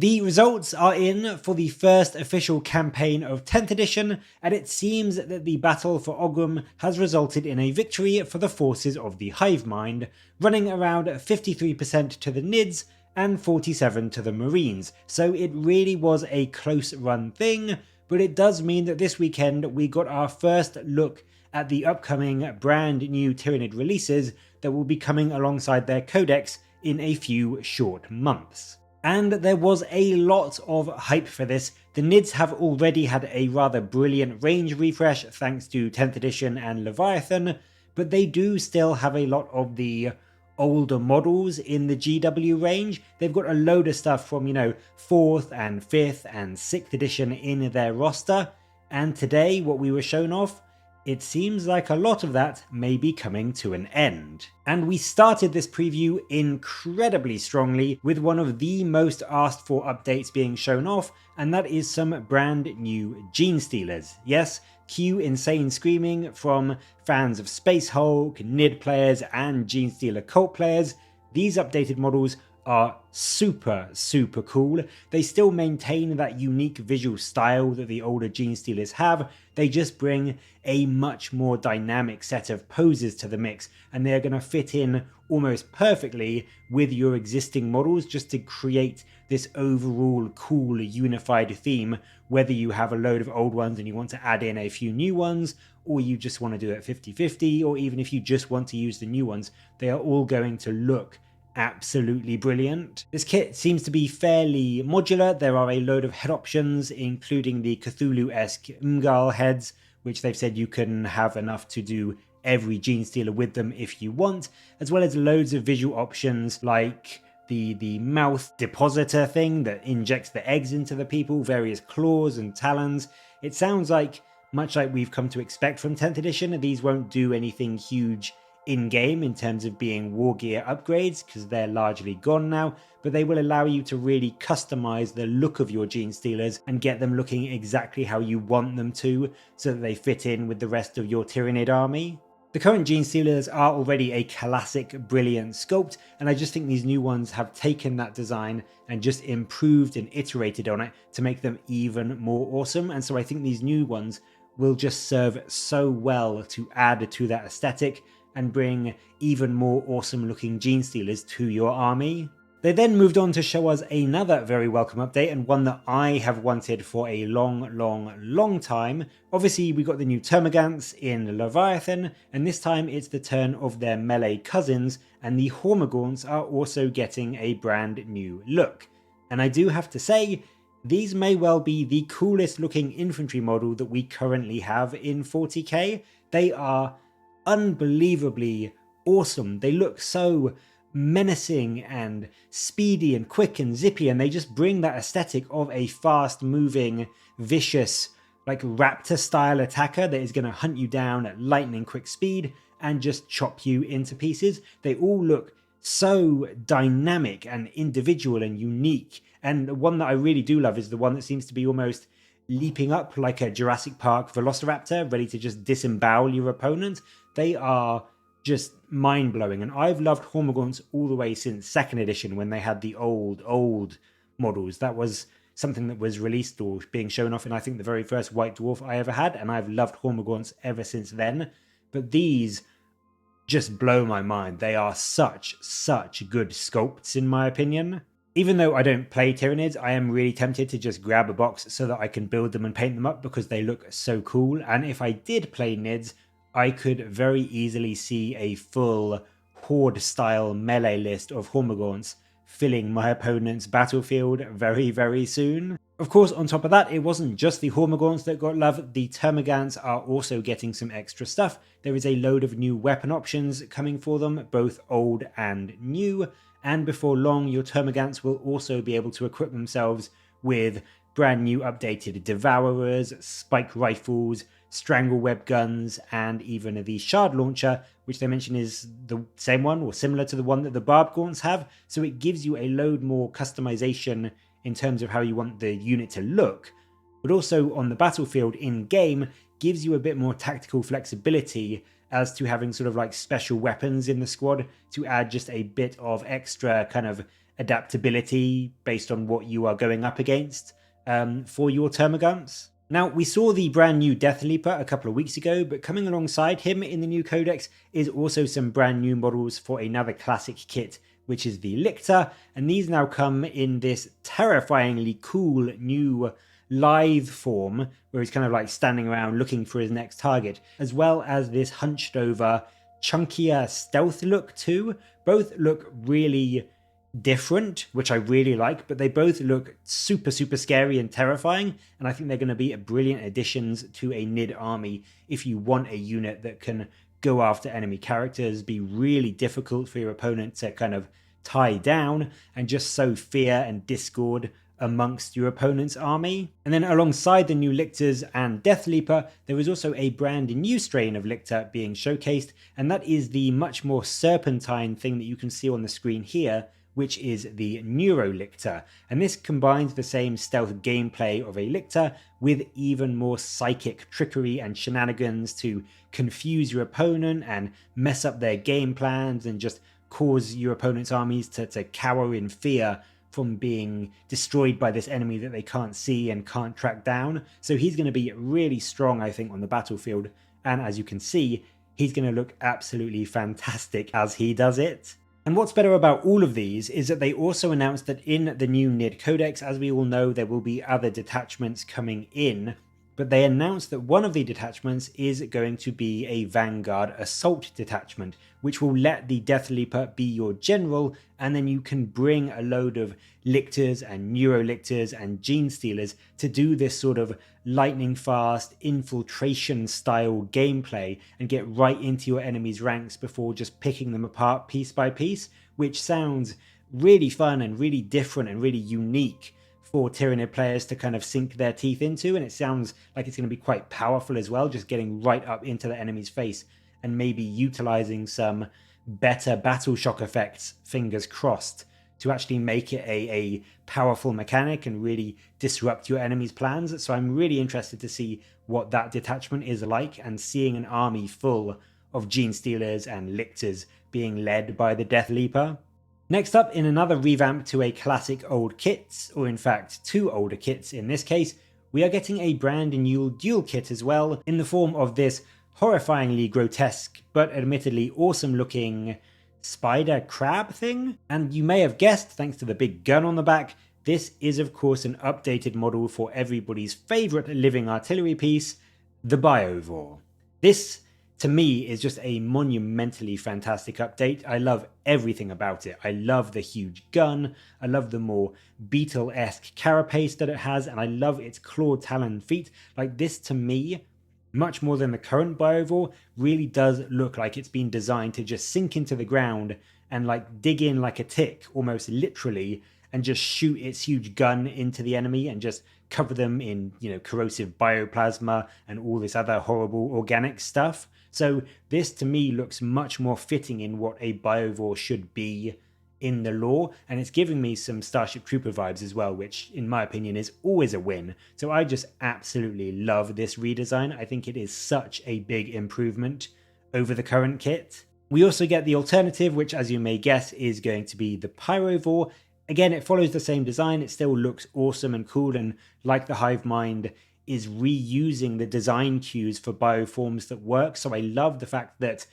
The results are in for the first official campaign of 10th edition, and it seems that the Battle for Oghram has resulted in a victory for the forces of the Hivemind, running around 53% to the Nids and 47% to the Marines, so it really was a close run thing, but it does mean that this weekend we got our first look at the upcoming brand new Tyranid releases that will be coming alongside their Codex in a few short months. And there was a lot of hype for this. The Nids have already had a rather brilliant range refresh thanks to 10th edition and Leviathan, but they do still have a lot of the older models in the GW range. They've got a load of stuff from, 4th and 5th and 6th edition in their roster, and today what we were shown off, it seems like a lot of that may be coming to an end. And we started this preview incredibly strongly with one of the most asked for updates being shown off, and that is some brand new Genestealers. Yes, cue insane screaming from fans of Space Hulk, Nid players and Genestealer cult players. These updated models are super cool. They still maintain that unique visual style that the older Genestealers have, they just bring a much more dynamic set of poses to the mix, and they're going to fit in almost perfectly with your existing models just to create this overall cool unified theme, whether you have a load of old ones and you want to add in a few new ones, or you just want to do it 50-50, or even if you just want to use the new ones, they are all going to look absolutely brilliant. This kit seems to be fairly modular. There are a load of head options, including the Cthulhu-esque Mgal heads, which they've said you can have enough to do every Genestealer with them if you want, as well as loads of visual options like the mouth depositor thing that injects the eggs into the people, various claws and talons. It sounds like, much like we've come to expect from 10th edition, these won't do anything huge in-game in terms of being war gear upgrades, because they're largely gone now, but they will allow you to really customize the look of your Genestealers and get them looking exactly how you want them to, so that they fit in with the rest of your Tyranid army. The current Genestealers are already a classic brilliant sculpt, and I just think these new ones have taken that design and just improved and iterated on it to make them even more awesome, and so I think these new ones will just serve so well to add to that aesthetic and bring even more awesome looking Genestealers to your army. They then moved on to show us another very welcome update, and one that I have wanted for a long time. Obviously we got the new Hormagaunts in Leviathan, and this time it's the turn of their melee cousins, and the Hormagaunts are also getting a brand new look. And I do have to say, these may well be the coolest looking infantry model that we currently have in 40k. They are unbelievably awesome. They look so menacing and speedy and quick and zippy, and they just bring that aesthetic of a fast moving, vicious, like raptor style attacker that is going to hunt you down at lightning quick speed and just chop you into pieces. They all look so dynamic and individual and unique, and one that I really do love is the one that seems to be almost leaping up like a Jurassic Park velociraptor, ready to just disembowel your opponent. They are just mind-blowing, and I've loved Hormagaunts all the way since 2nd edition when they had the old models. That was something that was released or being shown off in, I think, the very first White Dwarf I ever had, and I've loved Hormagaunts ever since then. But these just blow my mind. They are such good sculpts in my opinion. Even though I don't play Tyranids, I am really tempted to just grab a box so that I can build them and paint them up because they look so cool. And if I did play Nids, I could very easily see a full Horde style melee list of Hormagaunts filling my opponent's battlefield very soon. Of course, on top of that, it wasn't just the Hormagaunts that got love. The Hormagaunts are also getting some extra stuff. There is a load of new weapon options coming for them, both old and new, and before long your Hormagaunts will also be able to equip themselves with brand new updated Devourers, spike rifles, strangle web guns, and even the shard launcher, which they mention is the same one or similar to the one that the Barb Gaunts have, so it gives you a load more customization in terms of how you want the unit to look, but also on the battlefield in game gives you a bit more tactical flexibility as to having sort of like special weapons in the squad to add just a bit of extra kind of adaptability based on what you are going up against for your Termagants. Now, we saw the brand new Death Leaper a couple of weeks ago, but coming alongside him in the new Codex is also some brand new models for another classic kit, which is the Lictor, and these now come in this terrifyingly cool new lithe form, where he's kind of like standing around looking for his next target, as well as this hunched over, chunkier stealth look too. Both look really different, which I really like, but they both look super scary and terrifying, and I think they're going to be brilliant additions to a Nid army if you want a unit that can go after enemy characters, be really difficult for your opponent to kind of tie down, and just sow fear and discord amongst your opponent's army. And then alongside the new Lictors and Death Leaper, there is also a brand new strain of Lictor being showcased, and that is the much more serpentine thing that you can see on the screen here, which is the Neurolictor. And this combines the same stealth gameplay of a Lictor with even more psychic trickery and shenanigans to confuse your opponent and mess up their game plans and just cause your opponent's armies to cower in fear from being destroyed by this enemy that they can't see and can't track down. So he's going to be really strong, I think, on the battlefield. And as you can see, he's going to look absolutely fantastic as he does it. And what's better about all of these is that they also announced that in the new Nid Codex, as we all know, there will be other detachments coming in, but they announced that one of the detachments is going to be a Vanguard Assault detachment, which will let the Death Leaper be your general, and then you can bring a load of Lictors and Neurolictors and Genestealers to do this sort of lightning fast infiltration style gameplay and get right into your enemy's ranks before just picking them apart piece by piece, which sounds really fun and really different and really unique for Tyranid players to kind of sink their teeth into, and it sounds like it's going to be quite powerful as well, just getting right up into the enemy's face and maybe utilizing some better battle shock effects, fingers crossed, to actually make it a powerful mechanic and really disrupt your enemy's plans. So I'm really interested to see what that detachment is like, and seeing an army full of Genestealers and Lictors being led by the Death Leaper. Next up, in another revamp to a classic old kit, or in fact two older kits in this case, we are getting a brand new dual kit as well, in the form of this horrifyingly grotesque but admittedly awesome looking spider crab thing. And you may have guessed, thanks to the big gun on the back, this is of course an updated model for everybody's favourite living artillery piece, the Biovore. This, to me, is just a monumentally fantastic update. I love everything about it. I love the huge gun, I love the more beetle-esque carapace that it has, and I love its clawed talon feet. Like, this to me, much more than the current Biovore, really does look like it's been designed to just sink into the ground and like dig in like a tick, almost literally, and just shoot its huge gun into the enemy and just cover them in, corrosive bioplasma and all this other horrible organic stuff. So this to me looks much more fitting in what a Biovore should be in the lore, and it's giving me some Starship Trooper vibes as well, which in my opinion is always a win. So I just absolutely love this redesign. I think it is such a big improvement over the current kit. We also get the alternative, which as you may guess is going to be the Pyrovore. Again, it follows the same design, it still looks awesome and cool, and like the Hive Mind, is reusing the design cues for bioforms that work. So I love the fact that,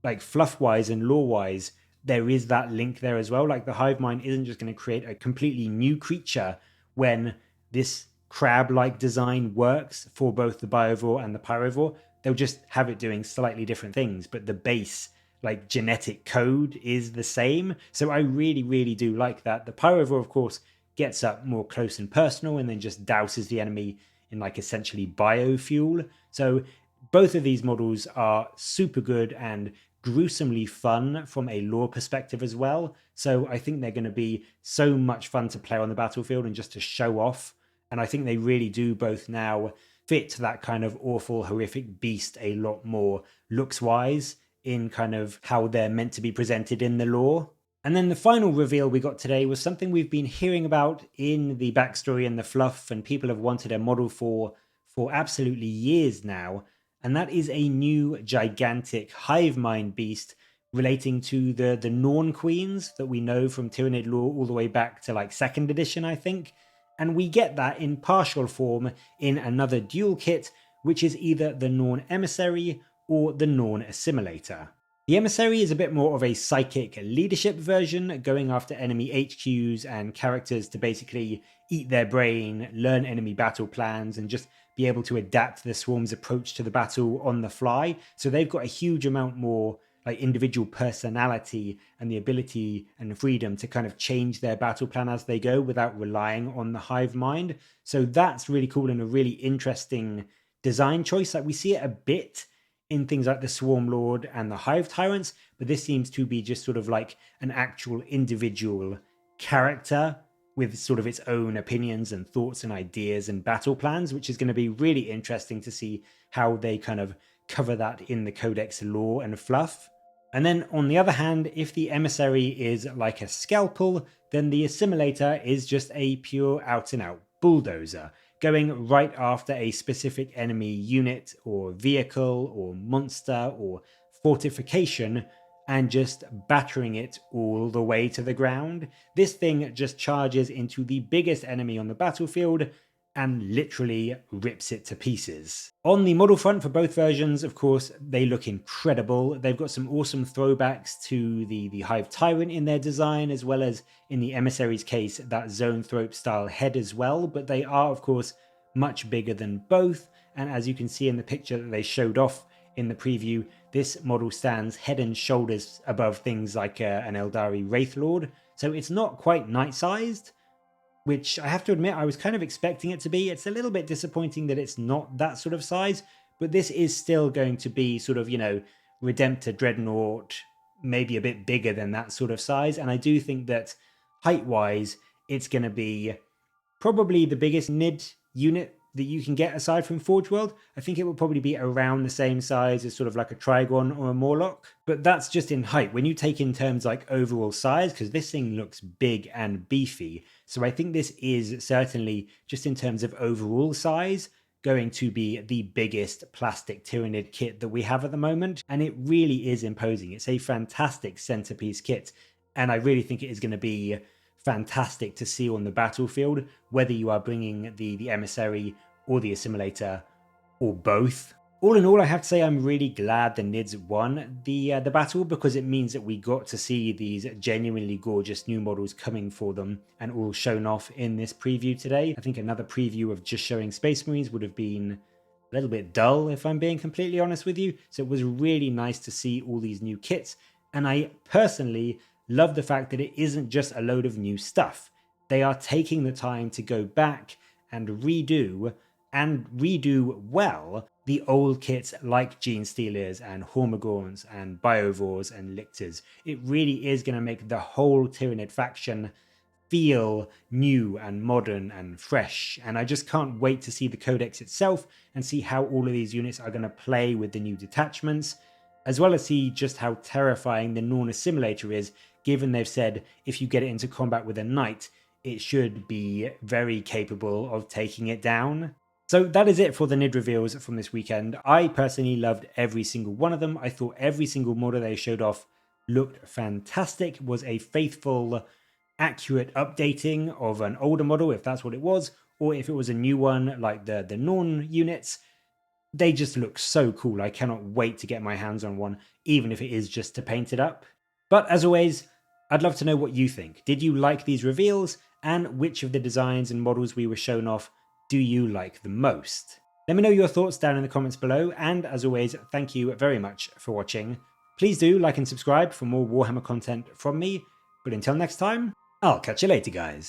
like, fluff-wise and lore-wise, there is that link there as well. Like, the Hive Mind isn't just going to create a completely new creature when this crab-like design works for both the Biovore and the Pyrovore. They'll just have it doing slightly different things, but the base, like, genetic code is the same. So I really do like that. The Pyrovore, of course, gets up more close and personal and then just douses the enemy in, like, essentially biofuel. So both of these models are super good and gruesomely fun from a lore perspective as well. So I think they're going to be so much fun to play on the battlefield and just to show off. And I think they really do both now fit that kind of awful, horrific beast a lot more looks-wise in kind of how they're meant to be presented in the lore. And then the final reveal we got today was something we've been hearing about in the backstory and the fluff, and people have wanted a model for absolutely years now. And that is a new gigantic hive mind beast relating to the Norn queens that we know from Tyranid lore all the way back to like 2nd edition, I think. And we get that in partial form in another dual kit, which is either the Norn Emissary or the Norn Assimilator. The Emissary is a bit more of a psychic leadership version, going after enemy HQs and characters to basically eat their brain, learn enemy battle plans, and just be able to adapt the swarm's approach to the battle on the fly. So they've got a huge amount more like individual personality and the ability and freedom to kind of change their battle plan as they go without relying on the hive mind. So that's really cool and a really interesting design choice. Like we see it a bit in things like the Swarm Lord and the Hive Tyrants, but this seems to be just sort of like an actual individual character with sort of its own opinions and thoughts and ideas and battle plans, which is going to be really interesting to see how they kind of cover that in the Codex lore and fluff. And then on the other hand, if the Emissary is like a scalpel, then the Assimilator is just a pure out and out bulldozer, going right after a specific enemy unit or vehicle or monster or fortification and just battering it all the way to the ground. This thing just charges into the biggest enemy on the battlefield and literally rips it to pieces. On the model front for both versions, of course, they look incredible. They've got some awesome throwbacks to the Hive Tyrant in their design, as well as in the Emissary's case, that Zoanthrope style head as well, but they are, of course, much bigger than both. And as you can see in the picture that they showed off in the preview, this model stands head and shoulders above things like an Eldari Wraithlord. So it's not quite knight-sized, which I have to admit I was kind of expecting it to be. It's a little bit disappointing that it's not that sort of size, but this is still going to be sort of, you know, Redemptor Dreadnought, maybe a bit bigger than that sort of size. And I do think that height-wise, it's going to be probably the biggest NID unit that you can get aside from Forge World. I think it will probably be around the same size as sort of like a Trigon or a Morlock, but that's just in height. When you take in terms like overall size, because this thing looks big and beefy, so I think this is certainly just in terms of overall size going to be the biggest plastic Tyranid kit that we have at the moment, and it really is imposing. It's a fantastic centerpiece kit, and I really think it is going to be fantastic to see on the battlefield, whether you are bringing the Emissary or the Assimilator or both. All in all, I have to say I'm really glad the Nids won the battle, because it means that we got to see these genuinely gorgeous new models coming for them and all shown off in this preview today. I think another preview of just showing Space Marines would have been a little bit dull, if I'm being completely honest with you. So it was really nice to see all these new kits, and I personally love the fact that it isn't just a load of new stuff. They are taking the time to go back and redo well the old kits like Genestealers and Hormagaunts and Biovores and Lictors. It really is going to make the whole Tyranid faction feel new and modern and fresh, and I just can't wait to see the Codex itself and see how all of these units are going to play with the new detachments, as well as see just how terrifying the Norn Assimilator is, given they've said if you get it into combat with a knight, it should be very capable of taking it down. So that is it for the NID reveals from this weekend. I personally loved every single one of them. I thought every single model they showed off looked fantastic, was a faithful, accurate updating of an older model, if that's what it was, or if it was a new one like the Norn units. They just look so cool. I cannot wait to get my hands on one, even if it is just to paint it up. But as always, I'd love to know what you think. Did you like these reveals? And which of the designs and models we were shown off do you like the most? Let me know your thoughts down in the comments below, and as always, thank you very much for watching. Please do like and subscribe for more Warhammer content from me, but until next time, I'll catch you later, guys.